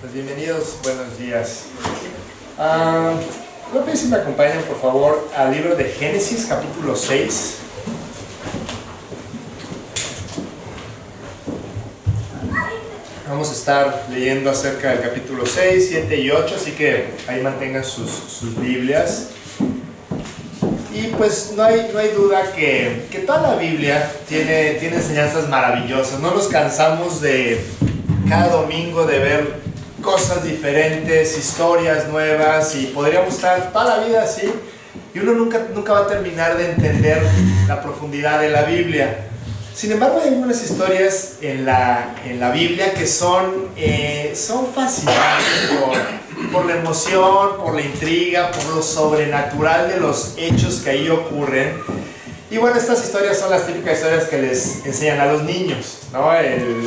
Pues bienvenidos, buenos días. Voy a pedir si me acompañan por favor al libro de Génesis, capítulo 6. Vamos a estar leyendo acerca del capítulo 6, 7 y 8, así que ahí mantengan sus Biblias. Y pues no hay duda que toda la Biblia tiene enseñanzas maravillosas. No nos cansamos de cada domingo de ver cosas diferentes, historias nuevas, y podríamos estar toda la vida así y uno nunca va a terminar de entender la profundidad de la Biblia. Sin embargo, hay algunas historias en la Biblia que son fascinantes por la emoción, por la intriga, por lo sobrenatural de los hechos que ahí ocurren. Y bueno, estas historias son las típicas historias que les enseñan a los niños, ¿no?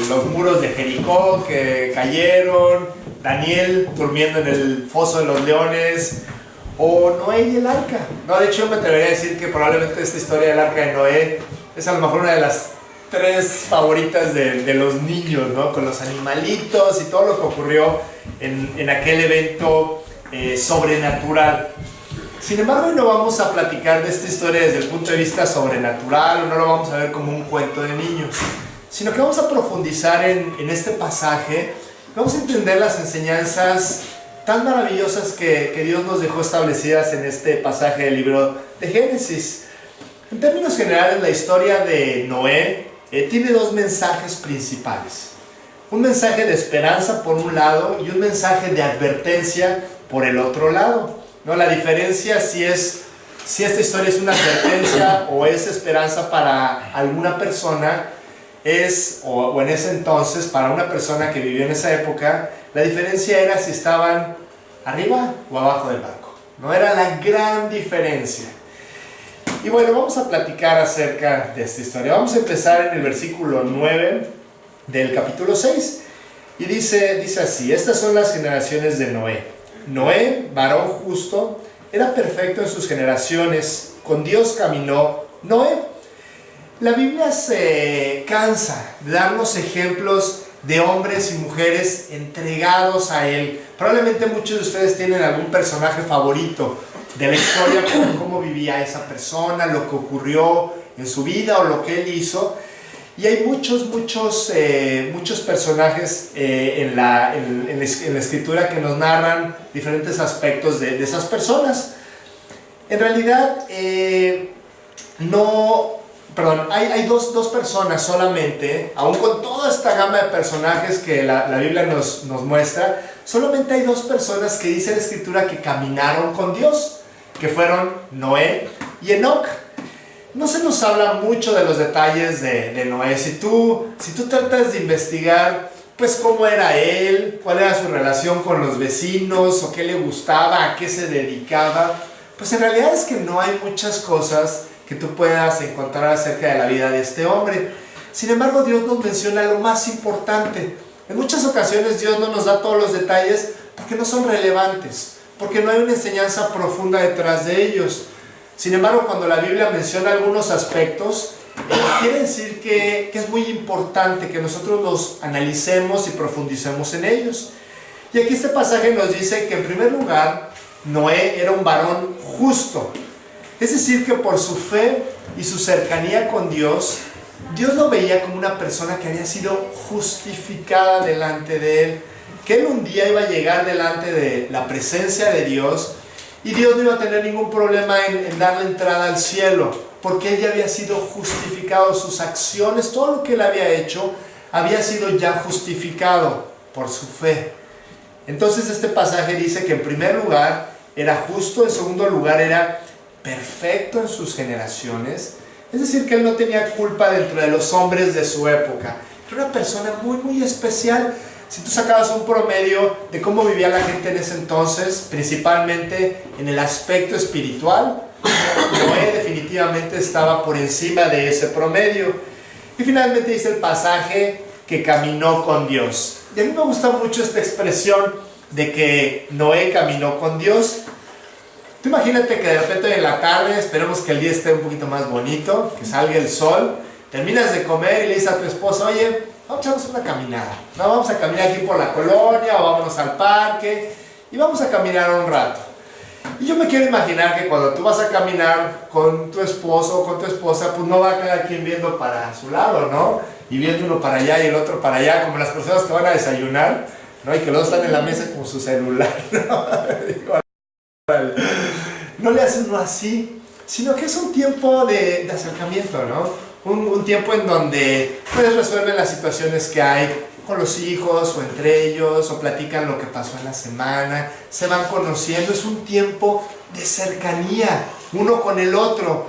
Los muros de Jericó que cayeron, Daniel durmiendo en el foso de los leones, o Noé y el arca. No, de hecho, yo me atrevería a decir que probablemente esta historia del arca de Noé es a lo mejor una de las 3 favoritas de los niños, ¿no? Con los animalitos y todo lo que ocurrió en aquel evento sobrenatural. Sin embargo, hoy no vamos a platicar de esta historia desde el punto de vista sobrenatural, o no lo vamos a ver como un cuento de niños, sino que vamos a profundizar en este pasaje. Vamos a entender las enseñanzas tan maravillosas que Dios nos dejó establecidas en este pasaje del libro de Génesis. En términos generales, la historia de Noé tiene 2 mensajes principales. Un mensaje de esperanza por un lado y un mensaje de advertencia por el otro lado, ¿no? La diferencia si esta historia es una advertencia o es esperanza para alguna persona o en ese entonces, para una persona que vivió en esa época, la diferencia era si estaban arriba o abajo del barco. No era la gran diferencia. Y bueno, vamos a platicar acerca de esta historia. Vamos a empezar en el versículo 9 del capítulo 6. Y dice así: estas son las generaciones de Noé. Noé, varón justo, era perfecto en sus generaciones. Con Dios caminó Noé. La Biblia se cansa de darnos ejemplos de hombres y mujeres entregados a Él. Probablemente muchos de ustedes tienen algún personaje favorito de la historia, cómo vivía esa persona, lo que ocurrió en su vida o lo que él hizo. Y hay muchos personajes en la escritura que nos narran diferentes aspectos de esas personas. En realidad, hay dos personas solamente, aún con toda esta gama de personajes que la Biblia nos muestra, solamente hay 2 personas que dice la escritura que caminaron con Dios, que fueron Noé y Enoc. No se nos habla mucho de los detalles de Noé. Si tú tratas de investigar, pues cómo era él, cuál era su relación con los vecinos, o qué le gustaba, a qué se dedicaba, pues en realidad es que no hay muchas cosas que tú puedas encontrar acerca de la vida de este hombre. Sin embargo, Dios nos menciona lo más importante. En muchas ocasiones Dios no nos da todos los detalles porque no son relevantes, porque no hay una enseñanza profunda detrás de ellos. Sin embargo, cuando la Biblia menciona algunos aspectos, quiere decir que es muy importante que nosotros los analicemos y profundicemos en ellos. Y aquí este pasaje nos dice que en primer lugar, Noé era un varón justo. Es decir, que por su fe y su cercanía con Dios, Dios lo veía como una persona que había sido justificada delante de Él, que Él un día iba a llegar delante de la presencia de Dios y Dios no iba a tener ningún problema en darle entrada al cielo, porque Él ya había sido justificado. Sus acciones, todo lo que Él había hecho, había sido ya justificado por su fe. Entonces este pasaje dice que en primer lugar era justo, en segundo lugar era perfecto en sus generaciones, es decir, que él no tenía culpa dentro de los hombres de su época. Era una persona muy especial. Si tú sacabas un promedio de cómo vivía la gente en ese entonces, principalmente en el aspecto espiritual, Noé definitivamente estaba por encima de ese promedio. Y finalmente dice el pasaje que caminó con Dios. Y a mí me gusta mucho esta expresión de que Noé caminó con Dios. Tú imagínate que de repente en la tarde, esperemos que el día esté un poquito más bonito, que salga el sol, terminas de comer y le dices a tu esposa: oye, vamos a echarnos una caminada, ¿no? Vamos a caminar aquí por la colonia o vámonos al parque y vamos a caminar un rato. Y yo me quiero imaginar que cuando tú vas a caminar con tu esposo o con tu esposa, pues no va cada quien viendo para su lado, ¿no? Y viendo uno para allá y el otro para allá, como las personas que van a desayunar, ¿no? Y que luego están en la mesa con su celular, ¿no? No le hacen uno así, sino que es un tiempo de acercamiento, ¿no? Un tiempo en donde pues resuelven las situaciones que hay con los hijos o entre ellos, o platican lo que pasó en la semana, se van conociendo. Es un tiempo de cercanía uno con el otro.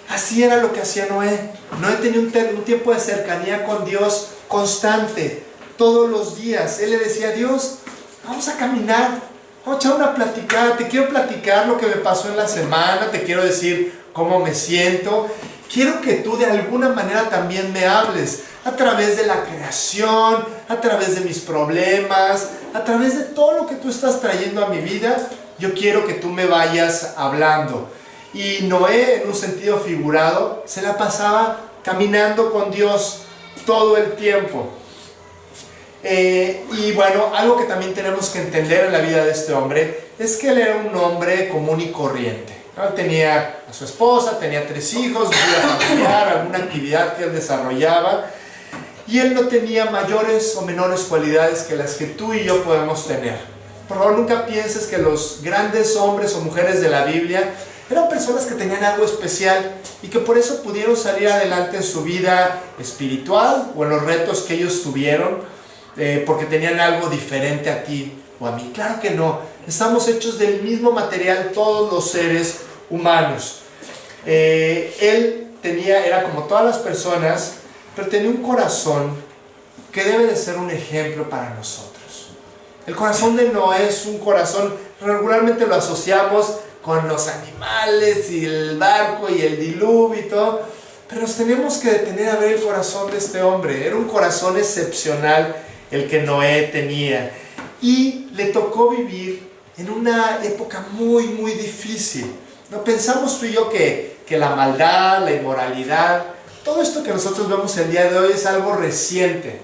Así era lo que hacía Noé. Noé tenía un tiempo de cercanía con Dios constante, todos los días. Él le decía a Dios, vamos a caminar, vamos a echar una platicada, te quiero platicar lo que me pasó en la semana, te quiero decir cómo me siento. Quiero que tú de alguna manera también me hables a través de la creación, a través de mis problemas, a través de todo lo que tú estás trayendo a mi vida. Yo quiero que tú me vayas hablando. Y Noé, en un sentido figurado, se la pasaba caminando con Dios todo el tiempo. Y bueno, algo que también tenemos que entender en la vida de este hombre es que él era un hombre común y corriente. Él tenía a su esposa, tenía 3 hijos, vida familiar, alguna actividad que él desarrollaba, y él no tenía mayores o menores cualidades que las que tú y yo podemos tener. Por favor, nunca pienses que los grandes hombres o mujeres de la Biblia eran personas que tenían algo especial y que por eso pudieron salir adelante en su vida espiritual o en los retos que ellos tuvieron, porque tenían algo diferente a ti o a mí. Claro que no. Estamos hechos del mismo material todos los seres humanos. Él era como todas las personas, pero tenía un corazón que debe de ser un ejemplo para nosotros. El corazón de Noé es un corazón, regularmente lo asociamos con los animales y el barco y el diluvio y todo, pero nos tenemos que detener a ver el corazón de este hombre. Era un corazón excepcional el que Noé tenía, y le tocó vivir en una época muy, muy difícil. ¿No? Pensamos tú y yo que la maldad, la inmoralidad, todo esto que nosotros vemos el día de hoy es algo reciente.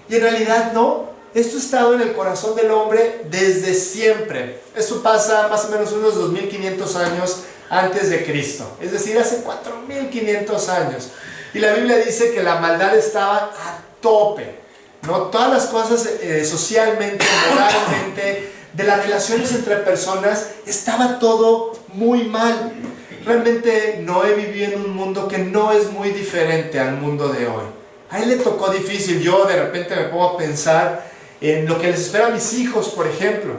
Y en realidad no. Esto ha estado en el corazón del hombre desde siempre. Esto pasa más o menos unos 2500 años antes de Cristo. Es decir, hace 4500 años. Y la Biblia dice que la maldad estaba a tope, ¿no? Todas las cosas socialmente, moralmente, de las relaciones entre personas, estaba todo muy mal. Realmente Noé vivía en un mundo que no es muy diferente al mundo de hoy. A él le tocó difícil. Yo de repente me pongo a pensar en lo que les espera a mis hijos, por ejemplo.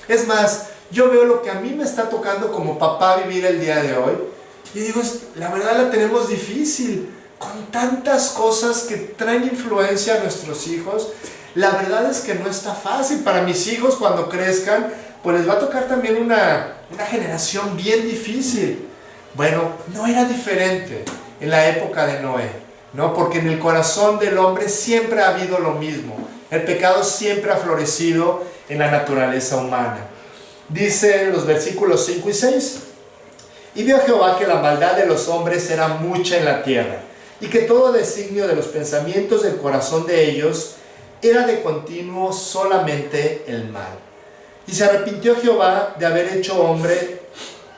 Es más, yo veo lo que a mí me está tocando como papá vivir el día de hoy y digo, la verdad la tenemos difícil, con tantas cosas que traen influencia a nuestros hijos. La verdad es que no está fácil. Para mis hijos, cuando crezcan, pues les va a tocar también una generación bien difícil. Bueno, no era diferente en la época de Noé, ¿no? Porque en el corazón del hombre siempre ha habido lo mismo. El pecado siempre ha florecido en la naturaleza humana. Dice los versículos 5 y 6. Y vio Jehová que la maldad de los hombres era mucha en la tierra, y que todo designio de los pensamientos del corazón de ellos era de continuo solamente el mal. Y se arrepintió Jehová de haber hecho hombre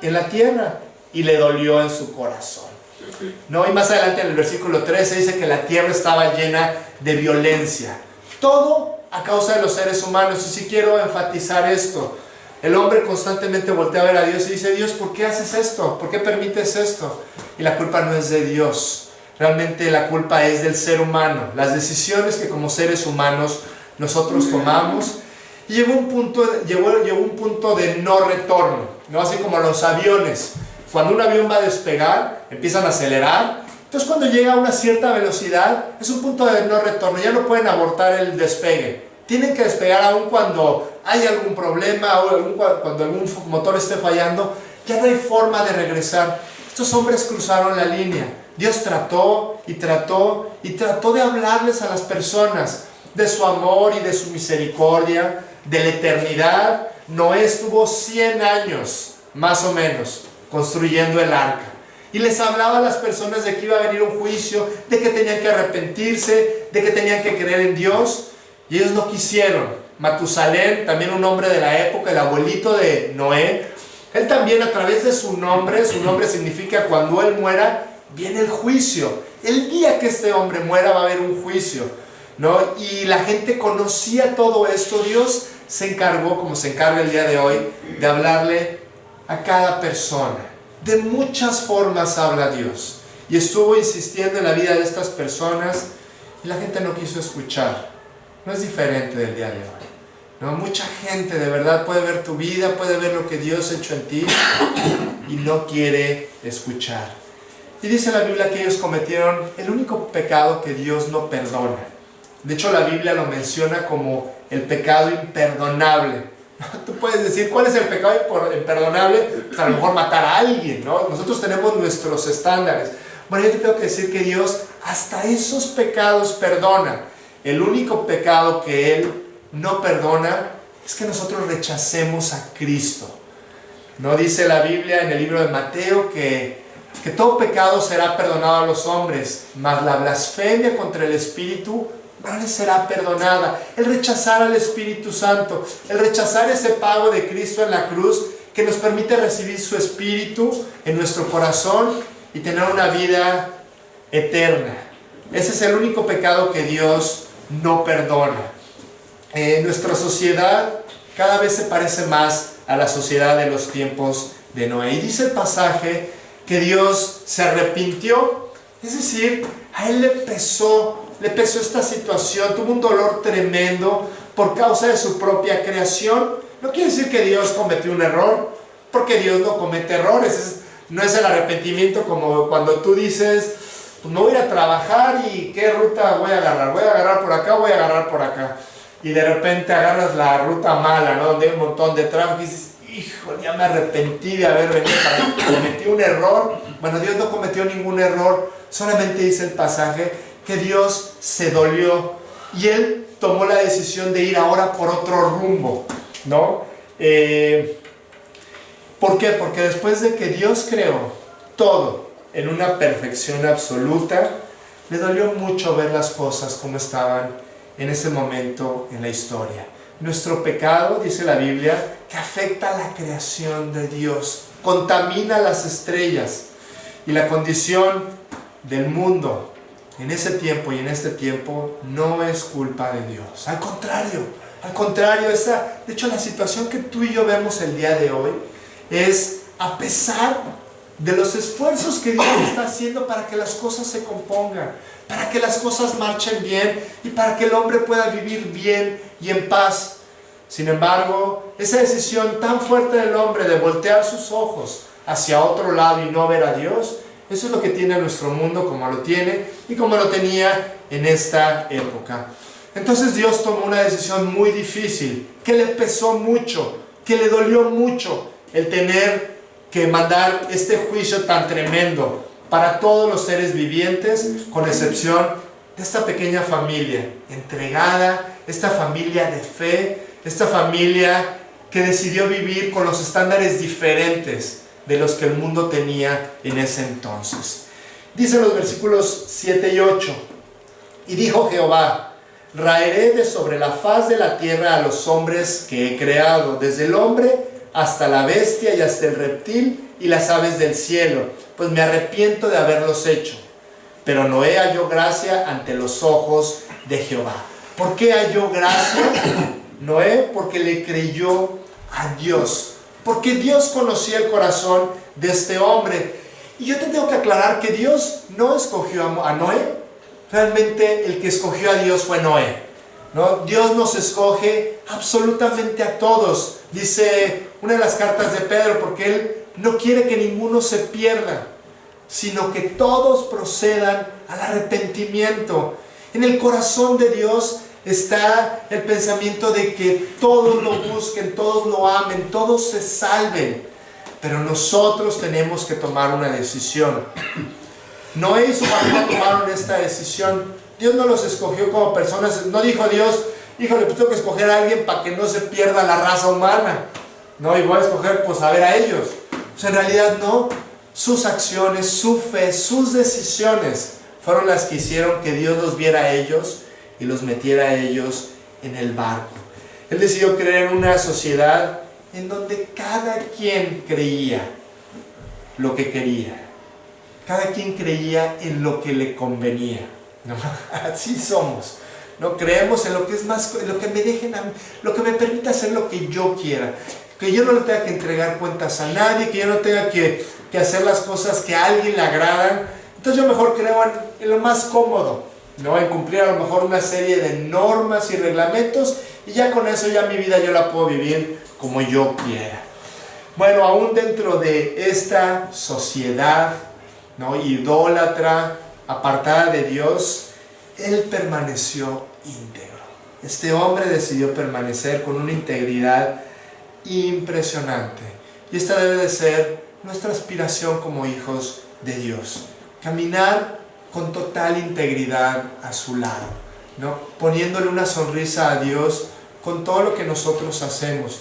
en la tierra, y le dolió en su corazón. ¿No? Y más adelante en el versículo 13 dice que la tierra estaba llena de violencia. Todo a causa de los seres humanos. Y sí quiero enfatizar esto. El hombre constantemente voltea a ver a Dios y dice, Dios, ¿por qué haces esto? ¿Por qué permites esto? Y la culpa no es de Dios. Realmente la culpa es del ser humano. Las decisiones que como seres humanos nosotros tomamos. Y llegó un punto de no retorno, ¿no? Así como los aviones. Cuando un avión va a despegar, empiezan a acelerar. Entonces cuando llega a una cierta velocidad, es un punto de no retorno. Ya no pueden abortar el despegue. Tienen que despegar aún cuando hay algún problema o cuando algún motor esté fallando. Ya no hay forma de regresar. Estos hombres cruzaron la línea. Dios trató y trató y trató de hablarles a las personas de su amor y de su misericordia, de la eternidad. Noé estuvo 100 años, más o menos, construyendo el arca. Y les hablaba a las personas de que iba a venir un juicio, de que tenían que arrepentirse, de que tenían que creer en Dios. Y ellos no quisieron. Matusalén, también un hombre de la época, el abuelito de Noé, él también a través de su nombre significa cuando él muera, viene el juicio. El día que este hombre muera va a haber un juicio, ¿no? Y la gente conocía todo esto. Dios se encargó, como se encarga el día de hoy, de hablarle a cada persona. De muchas formas habla Dios. Y estuvo insistiendo en la vida de estas personas y la gente no quiso escuchar. No es diferente del día de hoy, ¿no? Mucha gente de verdad puede ver tu vida, puede ver lo que Dios ha hecho en ti y no quiere escuchar. Y dice la Biblia que ellos cometieron el único pecado que Dios no perdona. De hecho, la Biblia lo menciona como el pecado imperdonable. Tú puedes decir, ¿cuál es el pecado imperdonable? Pues a lo mejor matar a alguien, ¿no? Nosotros tenemos nuestros estándares. Bueno, yo te tengo que decir que Dios hasta esos pecados perdona. El único pecado que Él no perdona es que nosotros rechacemos a Cristo. ¿No? Dice la Biblia en el libro de Mateo que todo pecado será perdonado a los hombres, mas la blasfemia contra el Espíritu no les será perdonada. El rechazar al Espíritu Santo, el rechazar ese pago de Cristo en la cruz que nos permite recibir su Espíritu en nuestro corazón y tener una vida eterna. Ese es el único pecado que Dios no perdona. Nuestra sociedad cada vez se parece más a la sociedad de los tiempos de Noé. Y dice el pasaje que Dios se arrepintió, es decir, a Él le pesó esta situación, tuvo un dolor tremendo por causa de su propia creación. No quiere decir que Dios cometió un error, porque Dios no comete errores. No es el arrepentimiento como cuando tú dices, pues me voy a ir a trabajar y ¿qué ruta voy a agarrar? ¿Voy a agarrar por acá o voy a agarrar por acá? Y de repente agarras la ruta mala, ¿no? Donde hay un montón de tráfico y dices, híjole, ya me arrepentí de haber venido para acá, cometí un error. Bueno, Dios no cometió ningún error, solamente dice el pasaje que Dios se dolió y Él tomó la decisión de ir ahora por otro rumbo, ¿no? ¿Por qué? Porque después de que Dios creó todo en una perfección absoluta, le dolió mucho ver las cosas como estaban en ese momento en la historia. Nuestro pecado, dice la Biblia, que afecta a la creación de Dios, contamina las estrellas, y la condición del mundo en ese tiempo y en este tiempo no es culpa de Dios. Al contrario, de hecho la situación que tú y yo vemos el día de hoy es a pesar de los esfuerzos que Dios está haciendo para que las cosas se compongan, para que las cosas marchen bien y para que el hombre pueda vivir bien y en paz. Sin embargo, esa decisión tan fuerte del hombre de voltear sus ojos hacia otro lado y no ver a Dios, eso es lo que tiene nuestro mundo como lo tiene y como lo tenía en esta época. Entonces Dios tomó una decisión muy difícil, que le pesó mucho, que le dolió mucho el tener que mandar este juicio tan tremendo para todos los seres vivientes, con excepción de esta pequeña familia entregada, esta familia de fe, esta familia que decidió vivir con los estándares diferentes de los que el mundo tenía en ese entonces. Dicen los versículos 7 y 8, y dijo Jehová, raeré de sobre la faz de la tierra a los hombres que he creado, desde el hombre hasta la bestia y hasta el reptil y las aves del cielo, pues me arrepiento de haberlos hecho. Pero Noé halló gracia ante los ojos de Jehová. ¿Por qué halló gracia Noé? Porque le creyó a Dios, porque Dios conocía el corazón de este hombre. Y yo te tengo que aclarar que Dios no escogió a Noé. Realmente el que escogió a Dios fue Noé, ¿no? Dios nos escoge absolutamente a todos. Dice una de las cartas de Pedro, porque Él no quiere que ninguno se pierda, sino que todos procedan al arrepentimiento. En el corazón de Dios está el pensamiento de que todos lo busquen, todos lo amen, todos se salven. Pero nosotros tenemos que tomar una decisión. Noé y su familia tomaron esta decisión. Dios no los escogió como personas. No dijo Dios, híjole, pues tengo que escoger a alguien para que no se pierda la raza humana, no, y voy a escoger pues a ver a ellos. Pues en realidad no. sus acciones, su fe, sus decisiones fueron las que hicieron que Dios los viera a ellos y los metiera a ellos en el barco. Él decidió crear una sociedad en donde cada quien creía lo que quería. Cada quien creía en lo que le convenía, ¿no? Así somos. No creemos en lo que es más, en lo que me dejen a mí, lo que me permita hacer lo que yo quiera. Que yo no le tenga que entregar cuentas a nadie, que yo no tenga que hacer las cosas que a alguien le agradan. Entonces yo mejor creo en lo más cómodo, ¿no? En cumplir a lo mejor una serie de normas y reglamentos, y ya con eso ya mi vida yo la puedo vivir como yo quiera. Bueno, aún dentro de esta sociedad, ¿no?, idólatra, apartada de Dios, él permaneció íntegro. Este hombre decidió permanecer con una integridad impresionante. Y esta debe de ser nuestra aspiración como hijos de Dios. Caminar con total integridad a su lado, ¿no? Poniéndole una sonrisa a Dios con todo lo que nosotros hacemos.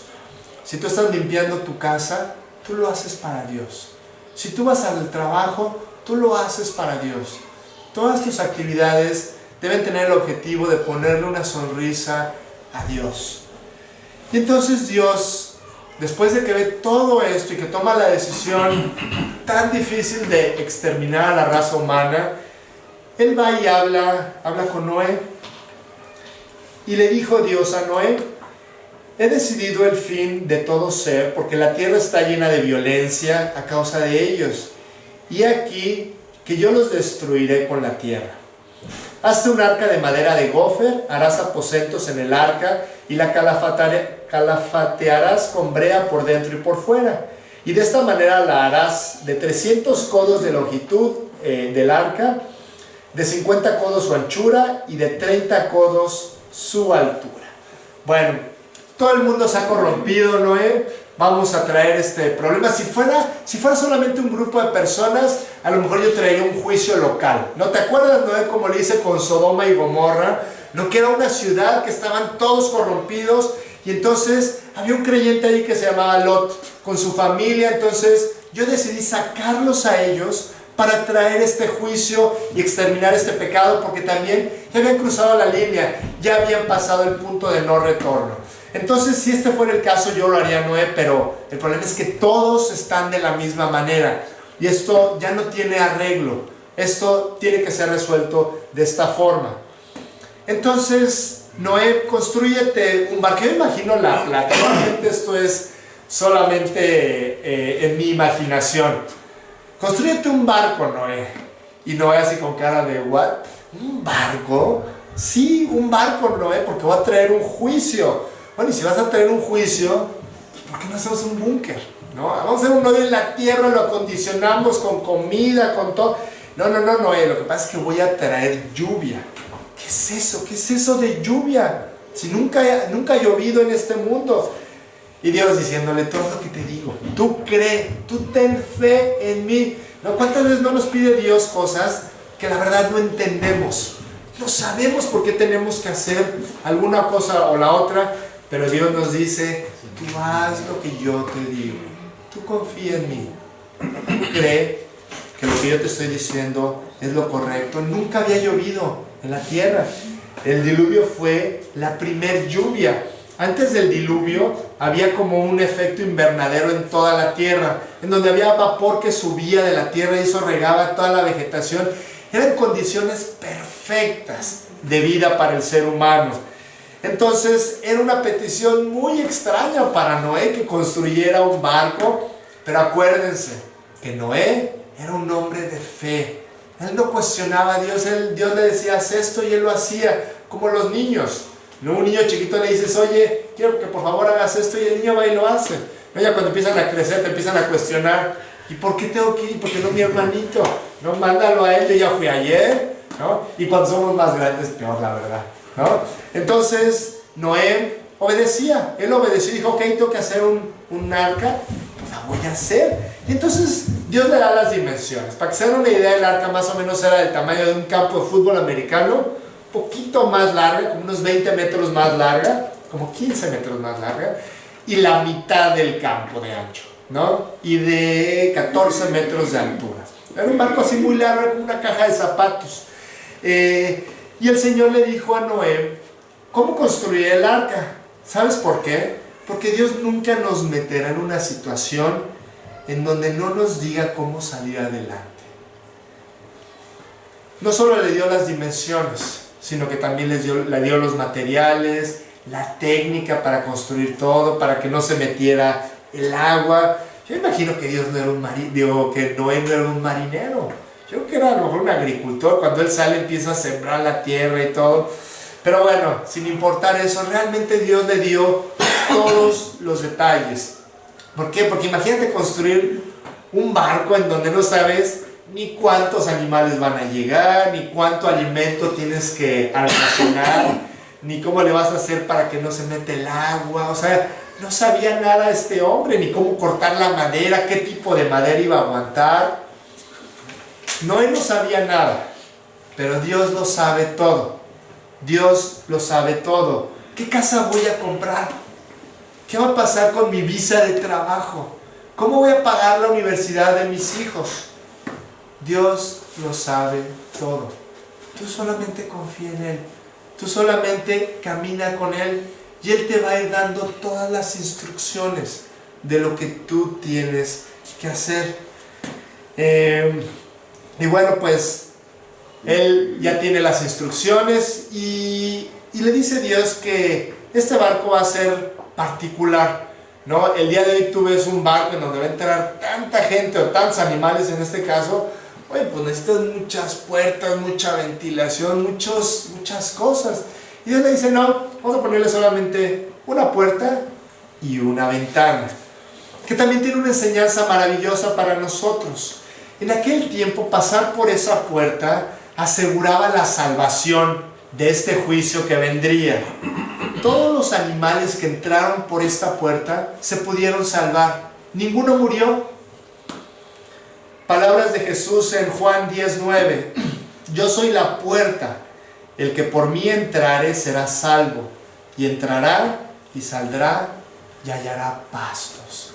Si tú estás limpiando tu casa, tú lo haces para Dios. Si tú vas al trabajo, tú lo haces para Dios. Todas tus actividades deben tener el objetivo de ponerle una sonrisa a Dios. Y entonces Dios, después de que ve todo esto y que toma la decisión tan difícil de exterminar a la raza humana, Él va y habla con Noé. Y le dijo Dios a Noé: he decidido el fin de todo ser, porque la tierra está llena de violencia a causa de ellos. Y aquí que yo los destruiré con la tierra. Hazte un arca de madera de gofer, harás aposentos en el arca y la calafatearás con brea por dentro y por fuera. Y de esta manera la harás de 300 codos de longitud del arca, de 50 codos su anchura y de 30 codos su altura. Bueno, todo el mundo se ha corrompido, Noé. Vamos a traer este problema. Si fuera solamente un grupo de personas, a lo mejor yo traería un juicio local. ¿No te acuerdas, Noé, como le hice con Sodoma y Gomorra? No, que era una ciudad que estaban todos corrompidos, y entonces había un creyente ahí que se llamaba Lot, con su familia. Entonces yo decidí sacarlos a ellos para traer este juicio y exterminar este pecado, porque también ya habían cruzado la línea, ya habían pasado el punto de no retorno. Entonces, si este fuera el caso, yo lo haría, Noé, pero el problema es que todos están de la misma manera, y esto ya no tiene arreglo. Esto tiene que ser resuelto de esta forma. Entonces, Noé, construyete un barco. Yo imagino la plata. Realmente esto es solamente en mi imaginación. Construyete un barco, Noé. Y Noé así con cara de, ¿what? ¿Un barco? Sí, un barco, Noé, porque voy a traer un juicio. Bueno, y si vas a traer un juicio, ¿por qué no hacemos un búnker? ¿No? Vamos a hacer un hoyo en la tierra, lo acondicionamos con comida, con todo. No, Noé, lo que pasa es que voy a traer lluvia. ¿Qué es eso? ¿Qué es eso de lluvia? Si nunca ha llovido en este mundo. Y Dios diciéndole todo lo que te digo. Tú cree, tú ten fe en mí. ¿No? ¿Cuántas veces no nos pide Dios cosas que la verdad no entendemos? No sabemos por qué tenemos que hacer alguna cosa o la otra, pero Dios nos dice: tú haz lo que yo te digo. Tú confía en mí. Tú cree que lo que yo te estoy diciendo es lo correcto. Nunca había llovido en la tierra. El diluvio fue la primer lluvia. Antes del diluvio había como un efecto invernadero en toda la tierra, en donde había vapor que subía de la tierra y eso regaba toda la vegetación. Eran condiciones perfectas de vida para el ser humano. Entonces era una petición muy extraña para Noé que construyera un barco, pero acuérdense que Noé era un hombre de fe. Él no cuestionaba a Dios, Dios le decía: haz esto, y él lo hacía, como los niños. ¿No? Un niño chiquito le dices: oye, quiero que por favor hagas esto, y el niño va y lo hace. ¿No? Ya cuando empiezan a crecer te empiezan a cuestionar: ¿y por qué tengo que ir? ¿Por qué no mi hermanito? No, mándalo a él, yo ya fui ayer, ¿no? Y cuando somos más grandes, peor, la verdad, ¿no? Entonces Noé obedecía. Él obedeció y dijo: ok, tengo que hacer un arca, pues la voy a hacer. Y entonces Dios le da las dimensiones. Para que se den una idea, el arca más o menos era del tamaño de un campo de fútbol americano, poquito más larga, como unos 20 metros más larga, como 15 metros más larga, y la mitad del campo de ancho. ¿no? Y de 14 metros de altura. Era un barco así muy largo, como una caja de zapatos. Y el Señor le dijo a Noé, ¿cómo construir el arca? ¿Sabes por qué? Porque Dios nunca nos meterá en una situación en donde no nos diga cómo salir adelante. No solo le dio las dimensiones, sino que también le dio los materiales, la técnica para construir todo, para que no se metiera el agua. Yo imagino que Dios no era que Noé no era un marinero. Yo creo que era a lo mejor un agricultor. Cuando él sale empieza a sembrar la tierra y todo. Pero bueno, sin importar eso, realmente Dios le dio todos los detalles. ¿Por qué? Porque imagínate construir un barco en donde no sabes ni cuántos animales van a llegar, ni cuánto alimento tienes que almacenar, ni cómo le vas a hacer para que no se mete el agua. O sea, no sabía nada este hombre, ni cómo cortar la madera, qué tipo de madera iba a aguantar. Noé no sabía nada, pero Dios lo sabe todo. Dios lo sabe todo. ¿Qué casa voy a comprar? ¿Qué va a pasar con mi visa de trabajo? ¿Cómo voy a pagar la universidad de mis hijos? Dios lo sabe todo. Tú solamente confía en Él. Tú solamente camina con Él y Él te va a ir dando todas las instrucciones de lo que tú tienes que hacer. Y bueno, pues Él ya tiene las instrucciones y le dice Dios que este barco va a ser particular, ¿no? El día de hoy tú ves un barco en donde va a entrar tanta gente o tantos animales en este caso. Oye, pues necesitas muchas puertas, mucha ventilación, muchas cosas. Y Dios le dice, no, vamos a ponerle solamente una puerta y una ventana. Que también tiene una enseñanza maravillosa para nosotros. En aquel tiempo, pasar por esa puerta aseguraba la salvación de este juicio que vendría. Todos los animales que entraron por esta puerta se pudieron salvar. Ninguno murió. Palabras de Jesús en Juan 10:9. Yo soy la puerta. El que por mí entrare será salvo. Y entrará y saldrá y hallará pastos.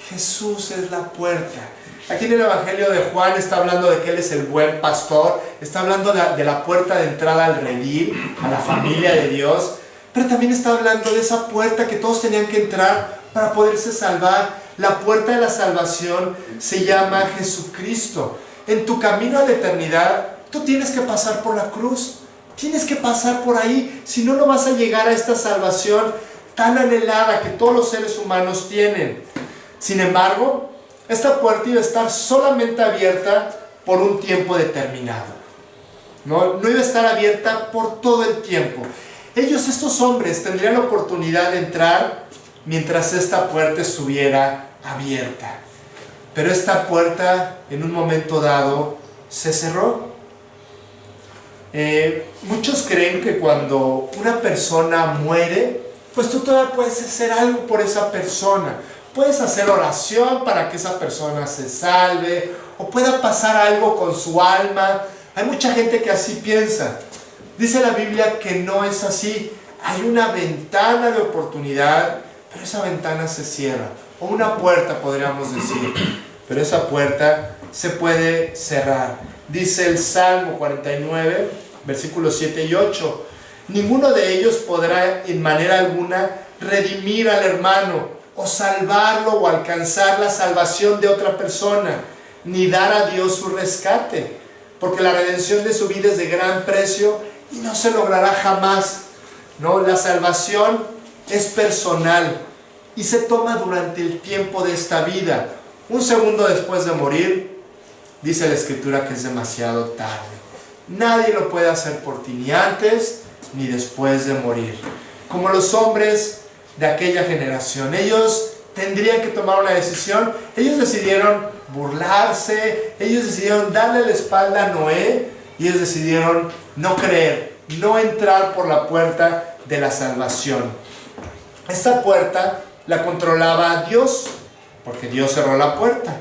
Jesús es la puerta. Aquí en el Evangelio de Juan está hablando de que Él es el buen pastor. Está hablando de la puerta de entrada al redil, a la familia de Dios. Pero también está hablando de esa puerta que todos tenían que entrar para poderse salvar. La puerta de la salvación se llama Jesucristo. En tu camino a la eternidad, tú tienes que pasar por la cruz. Tienes que pasar por ahí. Si no, no vas a llegar a esta salvación tan anhelada que todos los seres humanos tienen. Sin embargo, esta puerta iba a estar solamente abierta por un tiempo determinado. No iba a estar abierta por todo el tiempo. Estos hombres, tendrían la oportunidad de entrar mientras esta puerta estuviera abierta. Pero esta puerta, en un momento dado, se cerró. Muchos creen que cuando una persona muere, pues tú todavía puedes hacer algo por esa persona. Puedes hacer oración para que esa persona se salve, o pueda pasar algo con su alma. Hay mucha gente que así piensa. Dice la Biblia que no es así. Hay una ventana de oportunidad, pero esa ventana se cierra. O una puerta, podríamos decir. Pero esa puerta se puede cerrar. Dice el Salmo 49, versículos 7 y 8. Ninguno de ellos podrá en manera alguna redimir al hermano, o salvarlo, o alcanzar la salvación de otra persona, ni dar a Dios su rescate. Porque la redención de su vida es de gran precio y no se logrará jamás. No, la salvación es personal y se toma durante el tiempo de esta vida. Un segundo después de morir, dice la Escritura que es demasiado tarde. Nadie lo puede hacer por ti, ni antes ni después de morir. Como los hombres de aquella generación, ellos tendrían que tomar una decisión. Ellos decidieron burlarse, ellos decidieron darle la espalda a Noé, y ellos decidieron no creer, no entrar por la puerta de la salvación. Esta puerta la controlaba Dios, porque Dios cerró la puerta.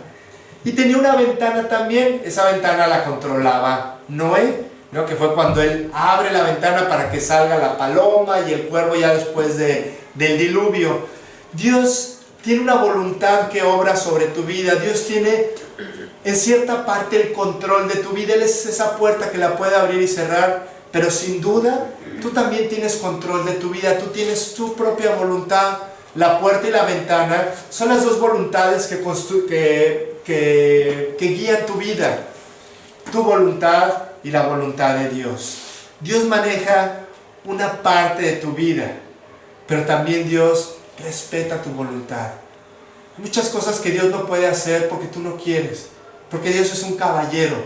Y tenía una ventana también. Esa ventana la controlaba Noé, ¿no? Que fue cuando él abre la ventana para que salga la paloma y el cuervo ya después del diluvio. Dios tiene una voluntad que obra sobre tu vida. Dios tiene en cierta parte el control de tu vida. Él es esa puerta que la puede abrir y cerrar, pero sin duda tú también tienes control de tu vida. Tú tienes tu propia voluntad. La puerta y la ventana son las dos voluntades que guían tu vida. Tu voluntad y la voluntad de Dios. Dios maneja una parte de tu vida, pero también Dios respeta tu voluntad. Hay muchas cosas que Dios no puede hacer porque tú no quieres, porque Dios es un caballero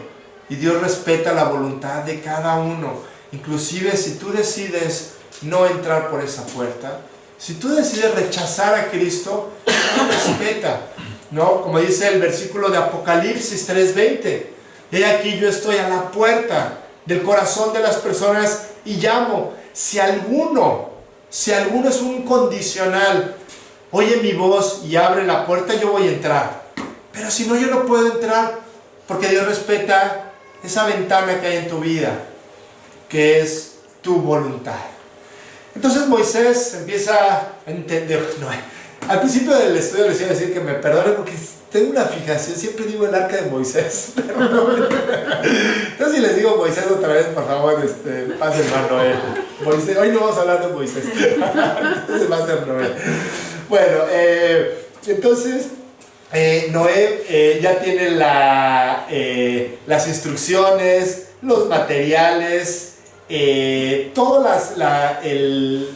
y Dios respeta la voluntad de cada uno. Inclusive si tú decides no entrar por esa puerta, si tú decides rechazar a Cristo, Él respeta, ¿no? Como dice el versículo de Apocalipsis 3:20, he aquí yo estoy a la puerta del corazón de las personas y llamo. Si alguno es un condicional, oye mi voz y abre la puerta, yo voy a entrar. Pero si no, yo no puedo entrar, porque Dios respeta esa ventana que hay en tu vida, que es tu voluntad. Entonces Moisés empieza a entender. No, al principio del estudio les iba a decir que me perdonen porque tengo una fijación, siempre digo el arca de Moisés, pero no. Entonces si les digo Moisés otra vez, por favor, pasen a Noé. Moisés, hoy no vamos a hablar de Moisés, entonces va a ser Noé. Bueno, entonces Noé ya tiene las instrucciones, los materiales, todo el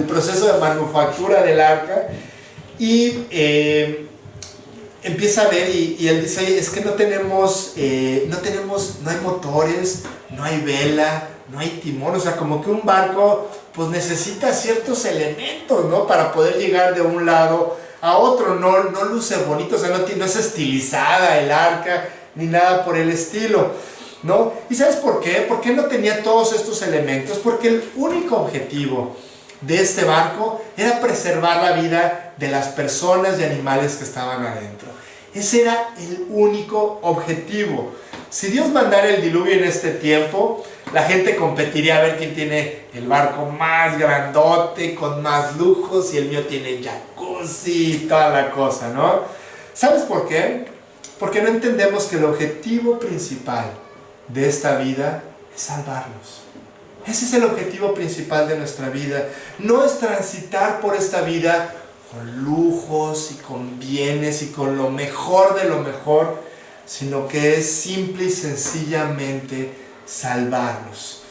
proceso de manufactura del arca, y empieza a ver y él dice, es que no hay motores, no hay vela, no hay timón. O sea, como que un barco pues necesita ciertos elementos, ¿no? Para poder llegar de un lado a otro. No luce bonito, o sea, no es estilizada el arca ni nada por el estilo, ¿no? ¿Y sabes por qué? ¿Por qué no tenía todos estos elementos? Porque el único objetivo de este barco era preservar la vida de las personas y animales que estaban adentro. Ese era el único objetivo. Si Dios mandara el diluvio en este tiempo, la gente competiría a ver quién tiene el barco más grandote, con más lujos, y el mío tiene jacuzzi y toda la cosa, ¿no? ¿Sabes por qué? Porque no entendemos que el objetivo principal de esta vida es salvarnos. Ese es el objetivo principal de nuestra vida. No es transitar por esta vida con lujos y con bienes y con lo mejor de lo mejor, sino que es simple y sencillamente salvarnos.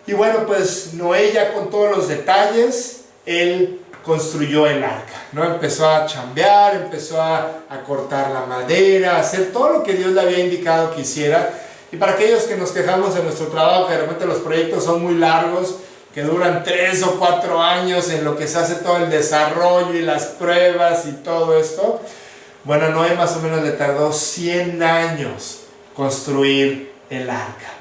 Y bueno, pues Noé, ya con todos los detalles, él construyó el arca, ¿no? Empezó a chambear, empezó a cortar la madera, a hacer todo lo que Dios le había indicado que hiciera. Y para aquellos que nos quejamos de nuestro trabajo, que de repente los proyectos son muy largos, que duran 3 o 4 años en lo que se hace todo el desarrollo y las pruebas y todo esto, bueno, Noé más o menos le tardó 100 años construir el arca.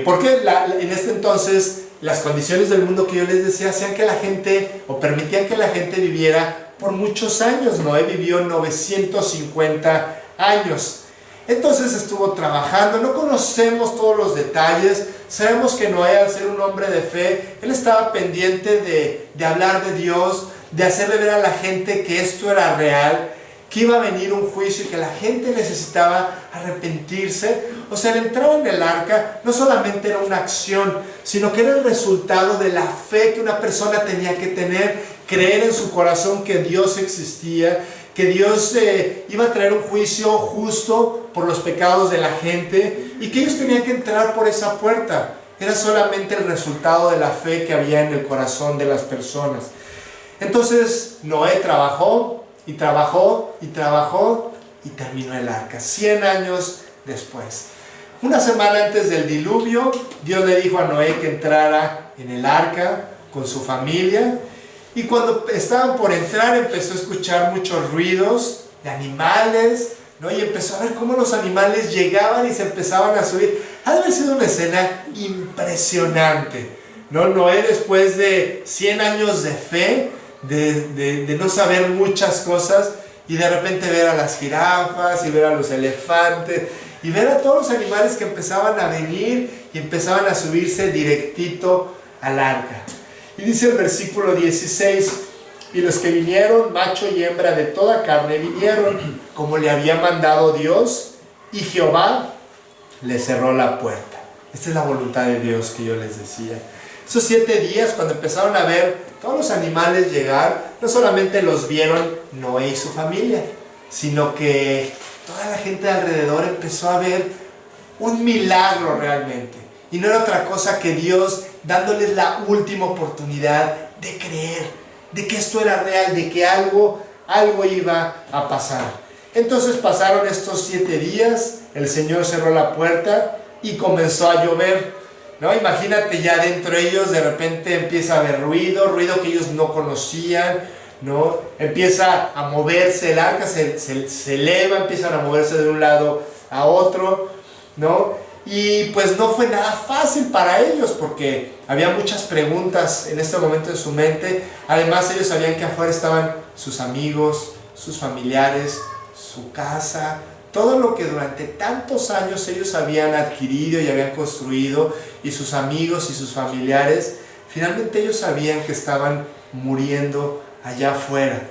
Porque en este entonces las condiciones del mundo que yo les decía hacían que la gente, o permitían que la gente viviera por muchos años. Noé vivió 950 años. Entonces estuvo trabajando. No conocemos todos los detalles. Sabemos que Noé, al ser un hombre de fe, él estaba pendiente de hablar de Dios, de hacerle ver a la gente que esto era real, que iba a venir un juicio y que la gente necesitaba arrepentirse. O sea, el entrar en el arca no solamente era una acción, sino que era el resultado de la fe que una persona tenía que tener, creer en su corazón que Dios existía, que Dios iba a traer un juicio justo por los pecados de la gente, y que ellos tenían que entrar por esa puerta. Era solamente el resultado de la fe que había en el corazón de las personas. Entonces Noé trabajó y trabajó y trabajó y terminó el arca 100 años después. Una semana antes del diluvio, Dios le dijo a Noé que entrara en el arca con su familia. Y cuando estaban por entrar, empezó a escuchar muchos ruidos de animales, ¿no? Y empezó a ver cómo los animales llegaban y se empezaban a subir. Ha de haber sido una escena impresionante, ¿no? Noé, después de 100 años de fe, de no saber muchas cosas, y de repente ver a las jirafas y ver a los elefantes y ver a todos los animales que empezaban a venir y empezaban a subirse directito al arca. Y dice el versículo 16, Y los que vinieron, macho y hembra de toda carne, vinieron como le había mandado Dios, y Jehová le cerró la puerta. Esta es la voluntad de Dios que yo les decía. Esos 7 días, cuando empezaron a ver todos los animales llegar, no solamente los vieron Noé y su familia, sino que toda la gente de alrededor empezó a ver un milagro realmente. Y no era otra cosa que Dios dándoles la última oportunidad de creer, de que esto era real, de que algo iba a pasar. Entonces pasaron estos 7 días, el Señor cerró la puerta y comenzó a llover, ¿no? Imagínate ya dentro de ellos, de repente empieza a haber ruido que ellos no conocían, ¿no? Empieza a moverse el arca, se eleva, empiezan a moverse de un lado a otro, ¿no? Y pues no fue nada fácil para ellos porque había muchas preguntas en este momento en su mente. Además ellos sabían que afuera estaban sus amigos, sus familiares, su casa, todo lo que durante tantos años ellos habían adquirido y habían construido, y sus amigos y sus familiares, finalmente ellos sabían que estaban muriendo allá afuera,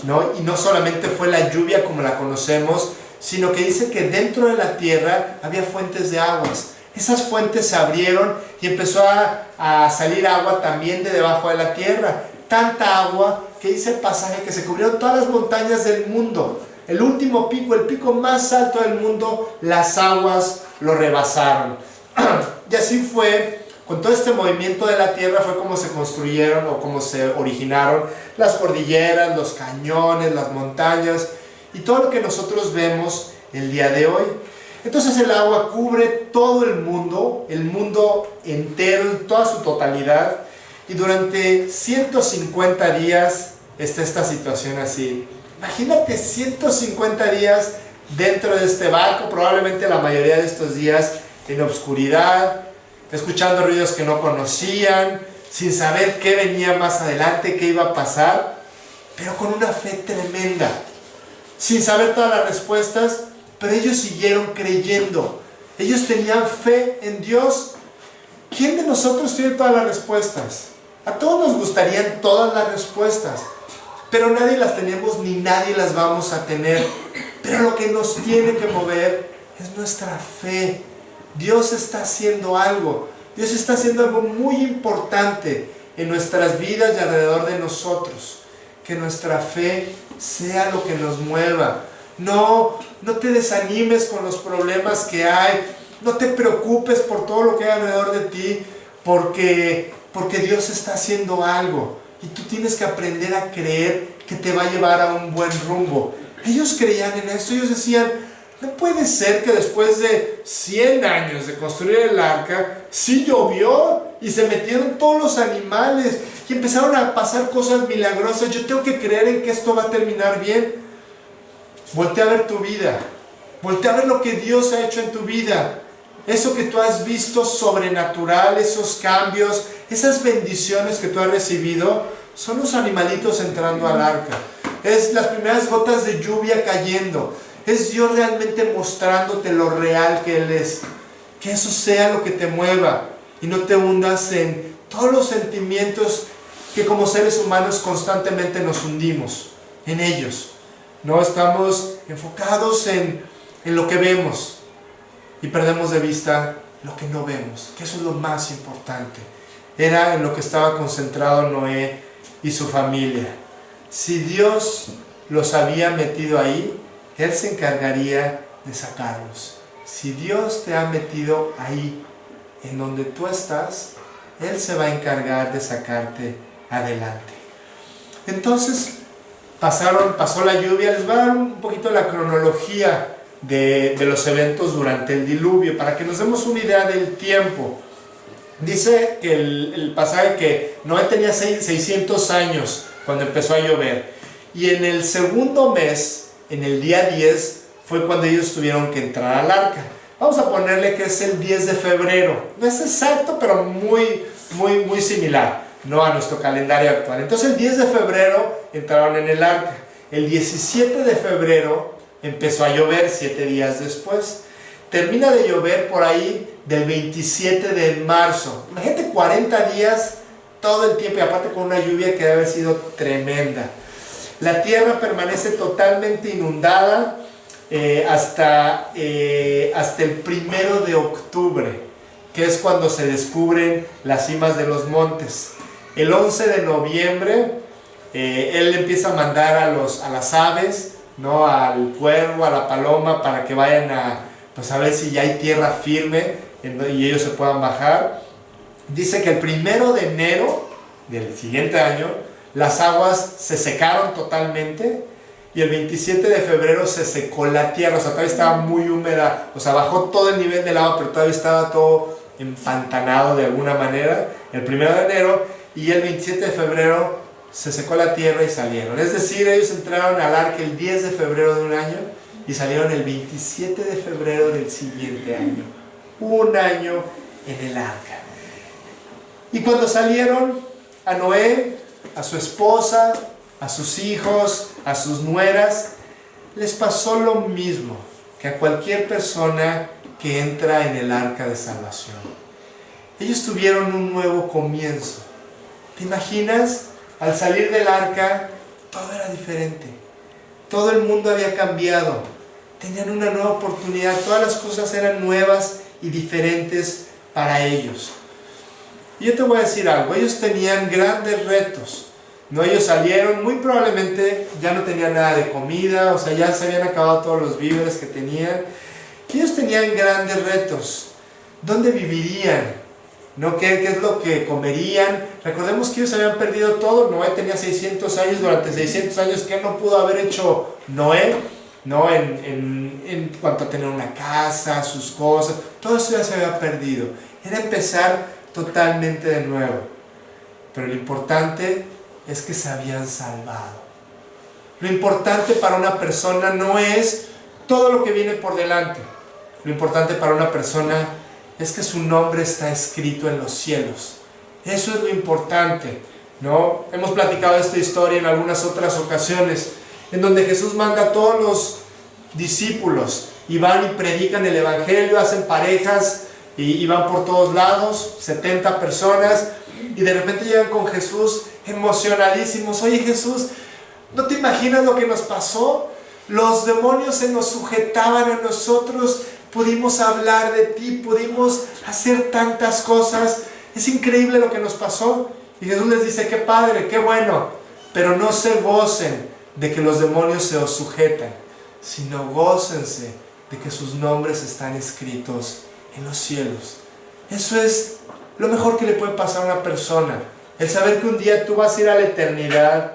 ¿no? Y no solamente fue la lluvia como la conocemos, sino que dice que dentro de la tierra había fuentes de aguas. Esas fuentes se abrieron y empezó a salir agua también de debajo de la tierra. Tanta agua que dice el pasaje que se cubrieron todas las montañas del mundo. El último pico, el pico más alto del mundo, las aguas lo rebasaron. Y así fue, con todo este movimiento de la tierra fue como se construyeron o como se originaron las cordilleras, los cañones, las montañas y todo lo que nosotros vemos el día de hoy. Entonces el agua cubre todo el mundo entero, en toda su totalidad, y durante 150 días está esta situación así. Imagínate 150 días dentro de este barco, probablemente la mayoría de estos días en obscuridad, escuchando ruidos que no conocían, sin saber qué venía más adelante, qué iba a pasar, pero con una fe tremenda, sin saber todas las respuestas, pero ellos siguieron creyendo. Ellos tenían fe en Dios. ¿Quién de nosotros tiene todas las respuestas? A todos nos gustarían todas las respuestas, pero nadie las tenemos ni nadie las vamos a tener. Pero lo que nos tiene que mover es nuestra fe. Dios está haciendo algo. Dios está haciendo algo muy importante en nuestras vidas y alrededor de nosotros. Que nuestra fe sea lo que nos mueva. No te desanimes con los problemas que hay. No te preocupes por todo lo que hay alrededor de ti, porque Dios está haciendo algo. Y tú tienes que aprender a creer que te va a llevar a un buen rumbo. Ellos creían en esto. Ellos decían, no puede ser que después de 100 años de construir el arca, sí llovió y se metieron todos los animales y empezaron a pasar cosas milagrosas. Yo tengo que creer en que esto va a terminar bien. Voltea a ver tu vida. Voltea a ver lo que Dios ha hecho en tu vida. Eso que tú has visto sobrenatural, esos cambios, esas bendiciones que tú has recibido, son los animalitos entrando al arca. Es las primeras gotas de lluvia cayendo. Es Dios realmente mostrándote lo real que Él es. Que eso sea lo que te mueva y no te hundas en todos los sentimientos que como seres humanos constantemente nos hundimos en ellos. No estamos enfocados en lo que vemos y perdemos de vista lo que no vemos, que eso es lo más importante. Era en lo que estaba concentrado Noé y su familia. Si Dios los había metido ahí, Él se encargaría de sacarlos. Si Dios te ha metido ahí, en donde tú estás, Él se va a encargar de sacarte adelante. Entonces, pasó la lluvia. Les voy a dar un poquito la cronología de los eventos durante el diluvio, para que nos demos una idea del tiempo. Dice que el pasaje que Noé tenía 600 años cuando empezó a llover. Y en el segundo mes, en el día 10, fue cuando ellos tuvieron que entrar al arca. Vamos a ponerle que es el 10 de febrero. No es exacto, pero muy similar, ¿no?, a nuestro calendario actual. Entonces el 10 de febrero entraron en el arca. El 17 de febrero empezó a llover 7 días después. Termina de llover por ahí del 27 de marzo. Imagínate 40 días todo el tiempo, y aparte con una lluvia que debe haber sido tremenda. La tierra permanece totalmente inundada hasta el 1 de octubre, que es cuando se descubren las cimas de los montes. El 11 de noviembre, él empieza a mandar a las aves, ¿no? Al cuervo, a la paloma, para que vayan a ver si ya hay tierra firme y ellos se puedan bajar. Dice que el 1 de enero del siguiente año, las aguas se secaron totalmente, y el 27 de febrero se secó la tierra. O sea, todavía estaba muy húmeda, o sea, bajó todo el nivel del agua, pero todavía estaba todo empantanado de alguna manera. El 1 de enero, y el 27 de febrero se secó la tierra y salieron. Es decir, ellos entraron al arca el 10 de febrero de un año y salieron el 27 de febrero del siguiente año. Un año en el arca. Y cuando salieron, a Noé, a su esposa, a sus hijos, a sus nueras, les pasó lo mismo que a cualquier persona que entra en el arca de salvación. Ellos tuvieron un nuevo comienzo. ¿Te imaginas? Al salir del arca, todo era diferente. Todo el mundo había cambiado. Tenían una nueva oportunidad. Todas las cosas eran nuevas y diferentes para ellos. Y yo te voy a decir algo. Ellos tenían grandes retos. ¿No? Ellos salieron, muy probablemente ya no tenían nada de comida, o sea, ya se habían acabado todos los víveres que tenían. Y ellos tenían grandes retos. ¿Dónde vivirían? ¿No? ¿Qué es lo que comerían? Recordemos que ellos habían perdido todo. Noé tenía 600 años. Durante 600 años, ¿qué no pudo haber hecho Noé? ¿No? En cuanto a tener una casa, sus cosas, todo eso ya se había perdido. Era empezar totalmente de nuevo. Pero lo importante es que se habían salvado. Lo importante para una persona no es todo lo que viene por delante. Lo importante para una persona es que su nombre está escrito en los cielos. Eso es lo importante, ¿no? Hemos platicado esta historia en algunas otras ocasiones, en donde Jesús manda a todos los discípulos y van y predican el evangelio, hacen parejas y van por todos lados, 70 personas, y de repente llegan con Jesús emocionadísimos. Oye, Jesús, ¿no te imaginas lo que nos pasó? Los demonios se nos sujetaban a nosotros, pudimos hablar de ti, pudimos hacer tantas cosas. Es increíble lo que nos pasó. Y Jesús les dice, qué padre, qué bueno, pero no se gocen de que los demonios se os sujetan, sino gócense de que sus nombres están escritos en los cielos. Eso es lo mejor que le puede pasar a una persona, el saber que un día tú vas a ir a la eternidad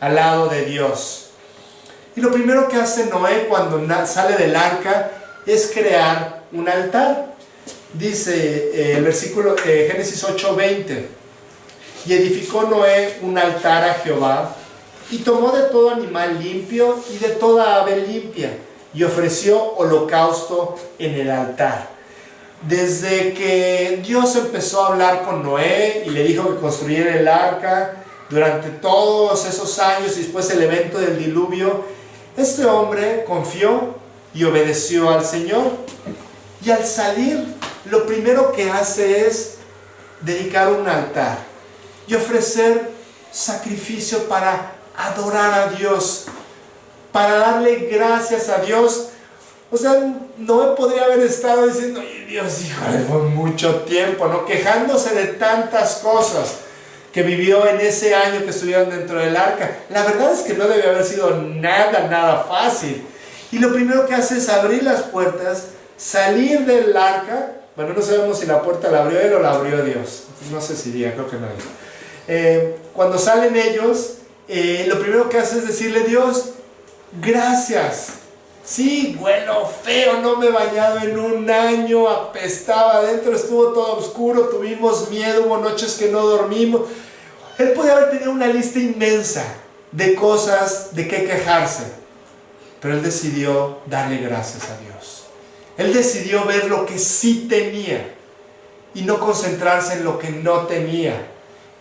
al lado de Dios. Y lo primero que hace Noé cuando sale del arca es crear un altar. Dice el versículo Génesis 8:20, y edificó Noé un altar a Jehová, y tomó de todo animal limpio y de toda ave limpia, y ofreció holocausto en el altar. Desde que Dios empezó a hablar con Noé y le dijo que construyera el arca, durante todos esos años y después el evento del diluvio, este hombre confió y obedeció al Señor. Y al salir, lo primero que hace es dedicar un altar y ofrecer sacrificio para adorar a Dios, para darle gracias a Dios. O sea, no podría haber estado diciendo, oye Dios, híjole, fue mucho tiempo, ¿no? Quejándose de tantas cosas que vivió en ese año que estuvieron dentro del arca. La verdad es que no debe haber sido nada fácil. Y lo primero que hace es abrir las puertas, salir del arca. Bueno, no sabemos si la puerta la abrió él o la abrió Dios. No sé si diga, creo que no. Cuando salen ellos, lo primero que hace es decirle, Dios, gracias. Sí, huelo feo, no me he bañado en un año, apestaba adentro, estuvo todo oscuro, tuvimos miedo, hubo noches que no dormimos. Él podía haber tenido una lista inmensa de cosas de qué quejarse, pero él decidió darle gracias a Dios. Él decidió ver lo que sí tenía y no concentrarse en lo que no tenía.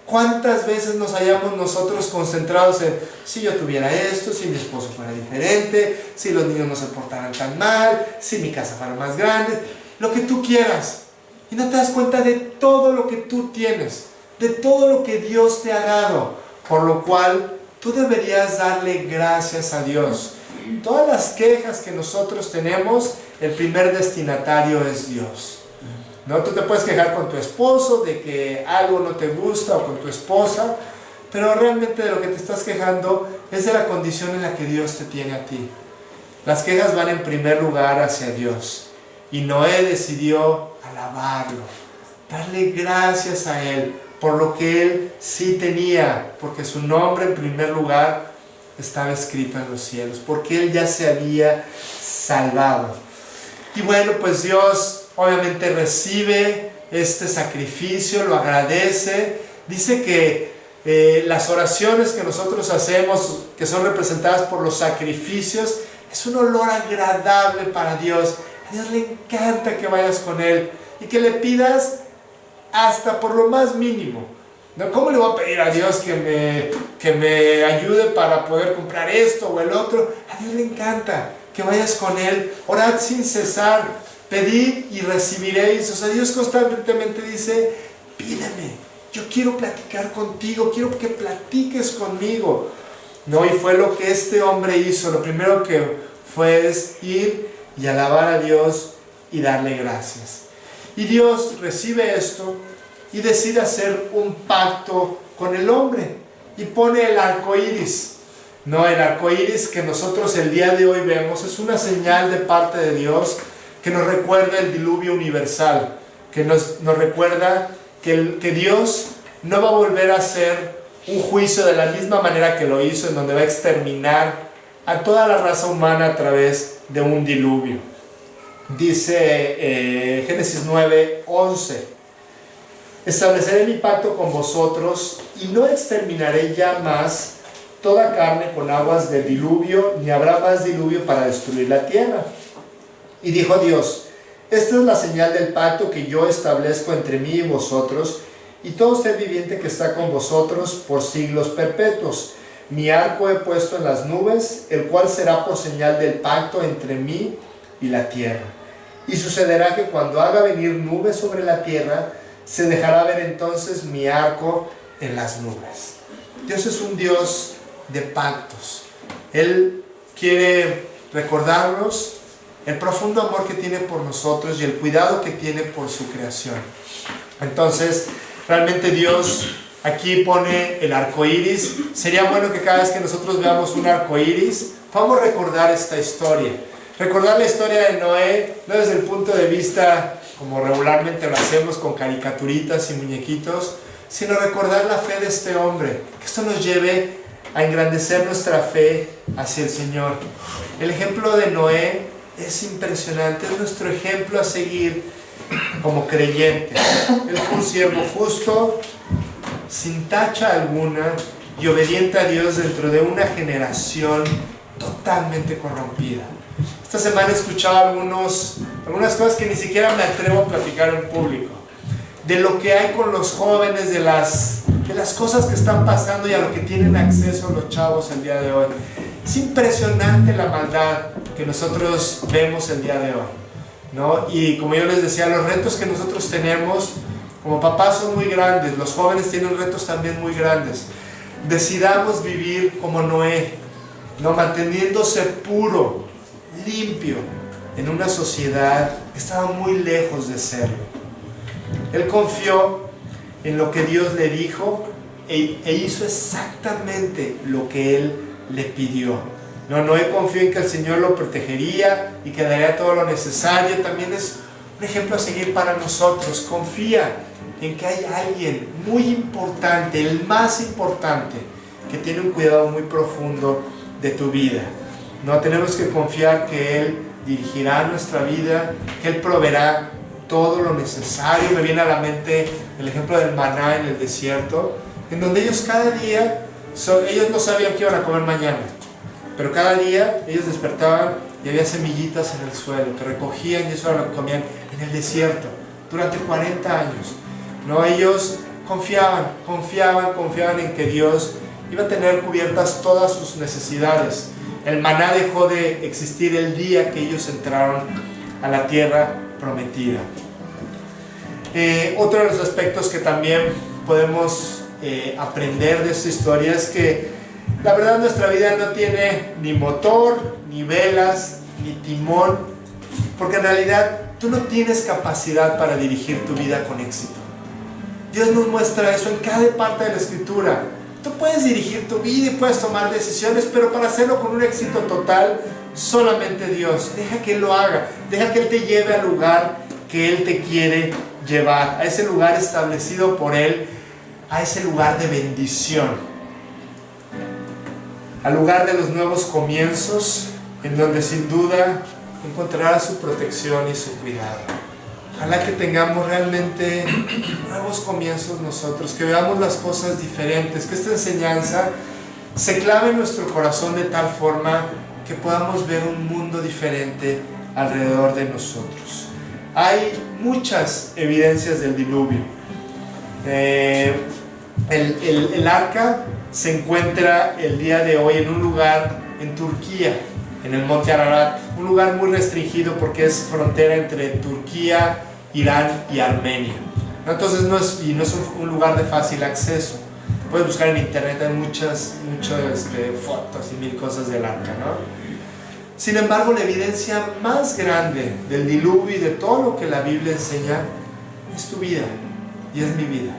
¿Cuántas veces nos hallamos nosotros concentrados en si yo tuviera esto, si mi esposo fuera diferente, si los niños no se portaran tan mal, si mi casa fuera más grande, lo que tú quieras, y no te das cuenta de todo lo que tú tienes? de todo lo que Dios te ha dado, por lo cual tú deberías darle gracias a Dios. Todas las quejas que nosotros tenemos, el primer destinatario es Dios. ¿No? Tú te puedes quejar con tu esposo de que algo no te gusta o con tu esposa, pero realmente de lo que te estás quejando es de la condición en la que Dios te tiene a ti. Las quejas van en primer lugar hacia Dios. Y Noé decidió alabarlo, darle gracias a Él por lo que Él sí tenía, porque su nombre en primer lugar estaba escrito en los cielos, porque Él ya se había salvado. Y bueno, pues Dios obviamente recibe este sacrificio, lo agradece. Dice que las oraciones que nosotros hacemos, que son representadas por los sacrificios, es un olor agradable para Dios. A Dios le encanta que vayas con Él y que le pidas hasta por lo más mínimo. ¿No? ¿Cómo le voy a pedir a Dios que me ayude para poder comprar esto o el otro? A Dios le encanta que vayas con Él. Orad sin cesar, pedid y recibiréis. O sea, Dios constantemente dice, pídeme, yo quiero platicar contigo, quiero que platiques conmigo. No, y fue lo que este hombre hizo. Lo primero que fue es ir y alabar a Dios y darle gracias. Y Dios recibe esto y decide hacer un pacto con el hombre y pone el arco iris. No, el arco iris que nosotros el día de hoy vemos es una señal de parte de Dios que nos recuerda el diluvio universal, que nos recuerda que Dios no va a volver a hacer un juicio de la misma manera que lo hizo, en donde va a exterminar a toda la raza humana a través de un diluvio. Dice Génesis 9:11: estableceré mi pacto con vosotros y no exterminaré ya más toda carne con aguas del diluvio, ni habrá más diluvio para destruir la tierra. Y dijo Dios: esta es la señal del pacto que yo establezco entre mí y vosotros y todo ser viviente que está con vosotros por siglos perpetuos. Mi arco he puesto en las nubes, el cual será por señal del pacto entre mí y la tierra. Y sucederá que cuando haga venir nubes sobre la tierra, se dejará ver entonces mi arco en las nubes. Dios es un Dios de pactos. Él quiere recordarnos el profundo amor que tiene por nosotros y el cuidado que tiene por su creación. Entonces, realmente Dios aquí pone el arco iris. Sería bueno que cada vez que nosotros veamos un arco iris, podamos recordar esta historia. Recordar la historia de Noé, no desde el punto de vista como regularmente lo hacemos con caricaturitas y muñequitos, sino recordar la fe de este hombre. Que esto nos lleve a engrandecer nuestra fe hacia el Señor. El ejemplo de Noé es impresionante, es nuestro ejemplo a seguir como creyentes. Él fue un siervo justo, sin tacha alguna, y obediente a Dios dentro de una generación totalmente corrompida. Esta semana he escuchado algunas cosas que ni siquiera me atrevo a platicar en público, de lo que hay con los jóvenes, de las cosas que están pasando y a lo que tienen acceso los chavos el día de hoy. Es impresionante la maldad que nosotros vemos el día de hoy, ¿no? Y como yo les decía, los retos que nosotros tenemos como papás son muy grandes, los jóvenes tienen retos también muy grandes. Decidamos vivir como Noé, ¿no? Manteniéndose puro, limpio, en una sociedad que estaba muy lejos de serlo. Él confió en lo que Dios le dijo e hizo exactamente lo que Él le pidió. Noé confió en que el Señor lo protegería y que daría todo lo necesario. También es un ejemplo a seguir para nosotros. Confía en que hay alguien muy importante, el más importante, que tiene un cuidado muy profundo de tu vida. No tenemos que confiar que Él dirigirá nuestra vida, que Él proveerá todo lo necesario. Me viene a la mente el ejemplo del maná en el desierto, en donde ellos cada día, ellos no sabían qué iban a comer mañana, pero cada día ellos despertaban y había semillitas en el suelo que recogían y eso era lo que comían en el desierto durante 40 años. No, ellos confiaban en que Dios iba a tener cubiertas todas sus necesidades. El maná dejó de existir el día que ellos entraron a la tierra prometida. Otro de los aspectos que también podemos aprender de esta historia es que la verdad nuestra vida no tiene ni motor, ni velas, ni timón, porque en realidad tú no tienes capacidad para dirigir tu vida con éxito. Dios nos muestra eso en cada parte de la Escritura. Tú puedes dirigir tu vida y puedes tomar decisiones, pero para hacerlo con un éxito total, solamente Dios. Deja que Él lo haga, deja que Él te lleve al lugar que Él te quiere llevar, a ese lugar establecido por Él, a ese lugar de bendición, al lugar de los nuevos comienzos, en donde sin duda encontrarás su protección y su cuidado. Ojalá que tengamos realmente nuevos comienzos nosotros, que veamos las cosas diferentes, que esta enseñanza se clave en nuestro corazón de tal forma que podamos ver un mundo diferente alrededor de nosotros. Hay muchas evidencias del diluvio. El arca se encuentra el día de hoy en un lugar en Turquía, en el monte Ararat, un lugar muy restringido porque es frontera entre Turquía, Irán y Armenia. Entonces no es un lugar de fácil acceso. Puedes buscar en internet, hay muchas fotos y mil cosas del arca, ¿no? Sin embargo, la evidencia más grande del diluvio y de todo lo que la Biblia enseña es tu vida y es mi vida.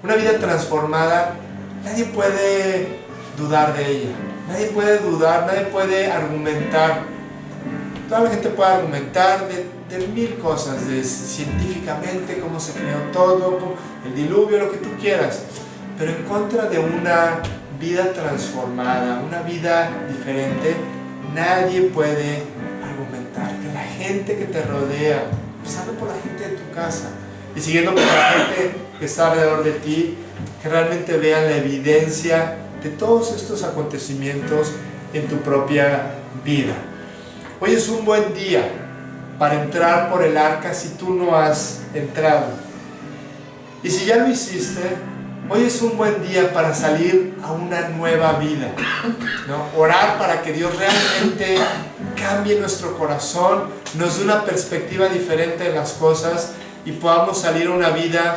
Una vida transformada, nadie puede dudar de ella. Nadie puede dudar, nadie puede argumentar. Toda la gente puede argumentar de mil cosas, de científicamente cómo se creó todo, el diluvio, lo que tú quieras. Pero en contra de una vida transformada, una vida diferente, nadie puede argumentar. Que la gente que te rodea, empezando por la gente de tu casa y siguiendo por la gente que está alrededor de ti, que realmente vean la evidencia de todos estos acontecimientos en tu propia vida. Hoy es un buen día para entrar por el arca si tú no has entrado. Y si ya lo hiciste, hoy es un buen día para salir a una nueva vida, ¿no? Orar para que Dios realmente cambie nuestro corazón, nos dé una perspectiva diferente de las cosas y podamos salir a una vida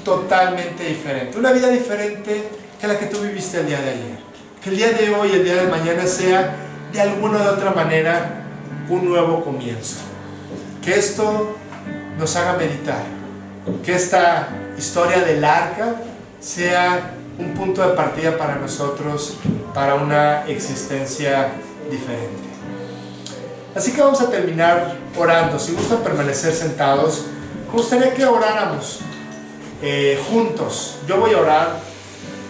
totalmente diferente. Una vida diferente que la que tú viviste el día de ayer. Que el día de hoy, el día de mañana sea de alguna u otra manera un nuevo comienzo. Que esto nos haga meditar. Que esta historia del arca sea un punto de partida para nosotros, para una existencia diferente. Así que vamos a terminar orando. Si gustan permanecer sentados, me gustaría que oráramos juntos. Yo voy a orar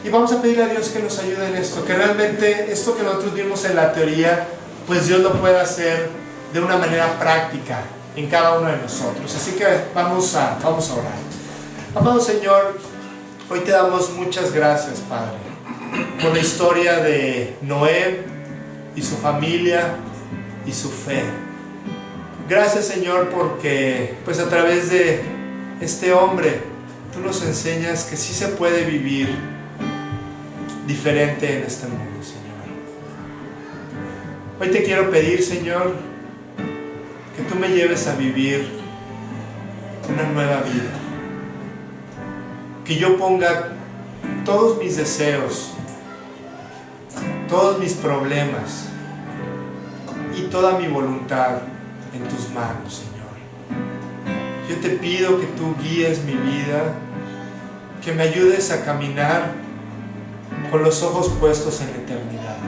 y vamos a pedirle a Dios que nos ayude en esto, que realmente esto que nosotros vimos en la teoría, pues Dios lo pueda hacer de una manera práctica en cada uno de nosotros. Así que vamos a orar. Amado Señor, hoy te damos muchas gracias, Padre, por la historia de Noé y su familia y su fe. Gracias, Señor, porque pues a través de este hombre tú nos enseñas que sí se puede vivir diferente en este mundo, Señor. Hoy te quiero pedir, Señor, que tú me lleves a vivir una nueva vida. Que yo ponga todos mis deseos, todos mis problemas y toda mi voluntad en tus manos, Señor. Yo te pido que tú guíes mi vida, que me ayudes a caminar con los ojos puestos en la eternidad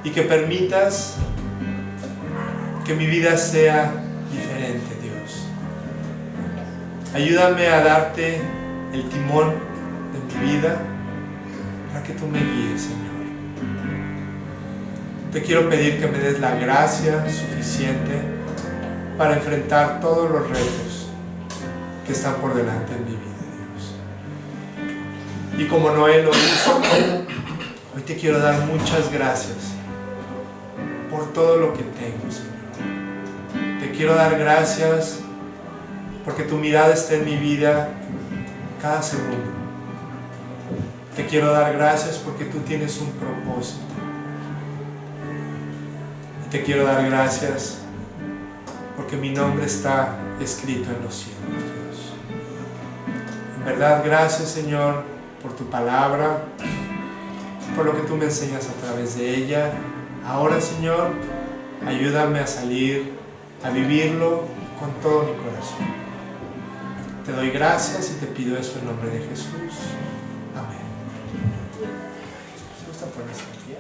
y que permitas que mi vida sea diferente, Dios. Ayúdame a darte el timón de mi vida para que tú me guíes, Señor. Te quiero pedir que me des la gracia suficiente para enfrentar todos los retos que están por delante en mi vida, Dios. Y como Noé lo hizo, hoy te quiero dar muchas gracias por todo lo que tengo, Señor. Te quiero dar gracias porque tu mirada está en mi vida cada segundo. Te quiero dar gracias porque tú tienes un propósito. Y te quiero dar gracias porque mi nombre está escrito en los cielos, Dios. En ¿Verdad? Gracias, Señor, por tu palabra, por lo que tú me enseñas a través de ella. Ahora, Señor, ayúdame a salir, a vivirlo con todo mi corazón. Te doy gracias y te pido esto en nombre de Jesús. Amén. ¿Se gusta ponerse en pie?